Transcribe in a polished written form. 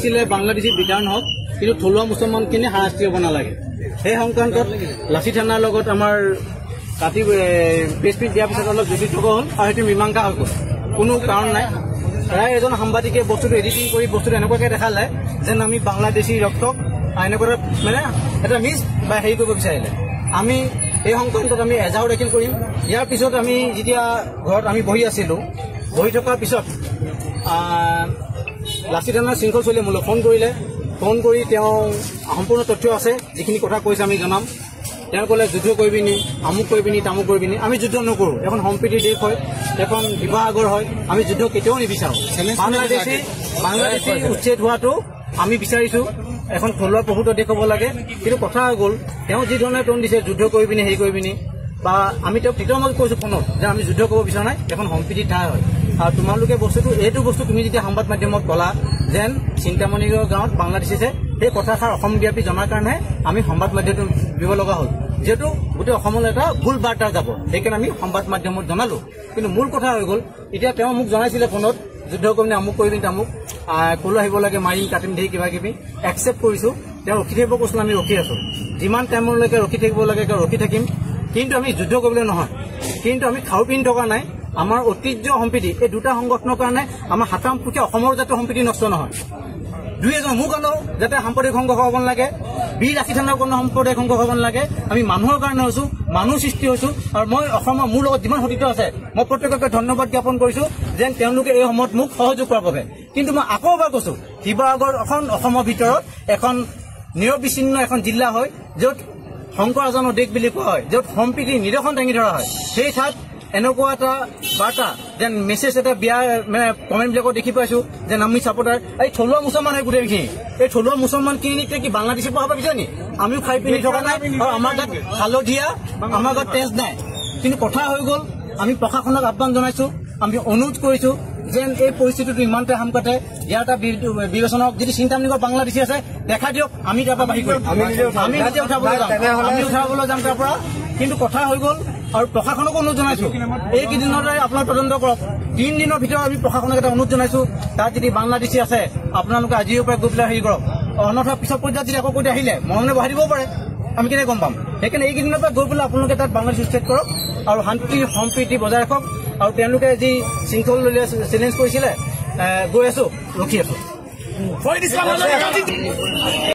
লাগিছিলে বাংলাদেশী বিধান হওক, কিন্তু থলুৱা মুছলমানখিনি হাৰাশাস্তি হ'ব নালাগে। সেই সংক্ৰান্তত লাচি থানাৰ লগত আমাৰ কাটি প্ৰেছ মিট দিয়াৰ পিছত অলপ জটিল হ'ল আৰু সেইটো মীমাংসা হৈ গ'ল। কোনো কাৰণ নাই। প্ৰায় এজন সাংবাদিকে বস্তুটো এডিটিং কৰি বস্তুটো এনেকুৱাকৈ দেখালে যেন আমি বাংলাদেশী ৰক্তক এনেকুৱা মানে এটা মিছ বা হেৰি কৰিব বিচাৰিলে। আমি এই সংক্ৰান্তত আমি এজাহাৰ দাখিল কৰিম। ইয়াৰ পিছত আমি যেতিয়া ঘৰত আমি বহি আছিলোঁ, বহি থকাৰ পিছত লাচি থানাৰ শৃংখল চলিয়ে মোলৈ ফোন কৰিলে। ফোন কৰি তেওঁ সম্পূৰ্ণ তথ্য আছে, যিখিনি কথা কৈছে আমি জনাম। তেওঁ ক'লে যুদ্ধ কৰিবি নি, আমুক কৰিবি নি, তামুক কৰিবি নি। আমি যুদ্ধ নকৰোঁ। এখন সম্প্ৰীতিৰ দেশ হয়, এখন শিৱসাগৰ হয়। আমি যুদ্ধ কেতিয়াও নিবিচাৰোঁ। বাংলাদেশী উচ্ছেদ হোৱাটো আমি বিচাৰিছোঁ। এখন থলুৱা প্ৰভুত্ব দেশ হ'ব লাগে। কিন্তু কথা হৈ গ'ল, তেওঁ যি ধৰণে টন দিছে যুদ্ধ কৰিবি নি, হেৰি কৰিবি নি, বা আমি তেওঁক তেতিয়াও কৈছোঁ ফোনত যে আমি যুদ্ধ কৰিব বিচৰা নাই, এখন সম্প্ৰীতিৰ ঠাই হয়। আৰু তোমালোকে বস্তুটো এইটো বস্তু তুমি যেতিয়া সংবাদ মাধ্যমত ক'লা যেন চিন্তামণিগড় গাঁৱত বাংলাদেশী আছে, সেই কথাষাৰ অসমব্যাপী জনাৰ কাৰণে আমি সংবাদ মাধ্যমত দিব লগা হ'ল। যিহেতু গোটেই অসমলৈ এটা ভুল বাৰ্তা যাব, সেইকাৰণে আমি সংবাদ মাধ্যমত জনালোঁ। কিন্তু মূল কথা হৈ গ'ল, এতিয়া তেওঁ মোক জনাইছিলে ফোনত যুদ্ধ কৰিম আমুক কৰিবি তামুক, ক'লৈ আহিব লাগে, মাৰিম কাটিম ধেৰ কিবা কিবি। একচেপ্ট কৰিছোঁ। তেওঁ ৰখি থাকিব কৈছিলোঁ, আমি ৰখি আছোঁ। যিমান টাইমলৈকে ৰখি থাকিব লাগে ৰখি থাকিম। কিন্তু আমি যুদ্ধ কৰিবলৈ নহয়। কিন্তু আমি খাও পিন্ধি থকা নাই। আমাৰ ঐতিহ্য সম্প্ৰীতি এই দুটা সংগঠনৰ কাৰণে আমাৰ হাতাম পুঠি অসমৰ যাতে সম্প্ৰীতি নষ্ট নহয়। দুই এজন মোক আনো যাতে সাম্প্ৰদায়িক সংঘৰ্ষ হ'ব নালাগে, বীৰ লাচি থানাৰ কোনো সাম্প্ৰদায়িক সংঘৰ্ষ হ'ব নালাগে। আমি মানুহৰ কাৰণে হৈছোঁ, মানুহ সৃষ্টি হৈছোঁ। আৰু মই অসমৰ মোৰ লগত যিমান সতীৰ্থ আছে মই প্ৰত্যেককে ধন্যবাদ জ্ঞাপন কৰিছোঁ যেন তেওঁলোকে এই সময়ত মোক সহযোগ কৰাৰ বাবে। কিন্তু মই আকৌ এবাৰ কৈছোঁ, শিৱসাগৰ এখন অসমৰ ভিতৰত এখন নিৰবিচ্ছিন্ন এখন জিলা হয়, য'ত শংকৰ ৰাজনৰ দেশ বুলি কোৱা হয়, য'ত সম্প্ৰীতি নিদৰ্শন দাঙি ধৰা হয়। সেই ঠাইত এনেকুৱা এটা বাৰ্তা যেন মেছেজ এটা বিয়া মানে কমেণ্টবিলাকত দেখি পাইছোঁ যেন আমি ছাপোৰ্টাৰ এই থলুৱা মুছলমান হয় গোটেইখিনি। এই থলুৱা মুছলমানখিনিকে কি বাংলাদেশী পৰা হ'ব বিচাৰে নি? আমিও খাই পিন্ধি থকা নাই আৰু আমাৰ গাত হালধীয়া, আমাৰ গাত তেজ নাই। কিন্তু কথা হৈ গ'ল, আমি প্ৰশাসনক আহ্বান জনাইছোঁ, আমি অনুৰোধ কৰিছোঁ যেন এই পৰিস্থিতিটো ইমানতে সামকাতে ইয়াৰ এটা বিবেচনা হওক। যদি চিন্তামণিগড় বাংলাদেশী আছে দেখা দিয়ক, আমি তাৰ পৰা বাঢ়ি কৰিম, আমি নিজে উঠাবলৈ যাম তাৰ পৰা। কিন্তু কথা হৈ গ'ল আৰু প্ৰশাসনকো অনুৰোধ জনাইছোঁ, এইকেইদিনতে আপোনাৰ তদন্ত কৰক। 3 দিনৰ ভিতৰত আমি প্ৰশাসনক এটা অনুৰোধ জনাইছোঁ, তাত যদি বাংলাদেশী আছে আপোনালোকে আজিৰ পৰা গৈ পেলাই হেৰি কৰক। অন্যথা পিছৰ পৰ্যায়ত যদি আকৌ কৈ আহিলে মনে বঢ়াই দিবও পাৰে, আমি কেনেকৈ গম পাম? সেইকাৰণে এইকেইদিনৰ পৰা গৈ পেলাই আপোনালোকে তাত বাংলাদেশী উচ্ছেদ কৰক আৰু শান্তি সম্প্ৰীতি বজাই ৰাখক। আৰু তেওঁলোকে যি শৃংখল চেলেঞ্জ কৰিছিলে, গৈ আছোঁ, ৰখি আছোঁ।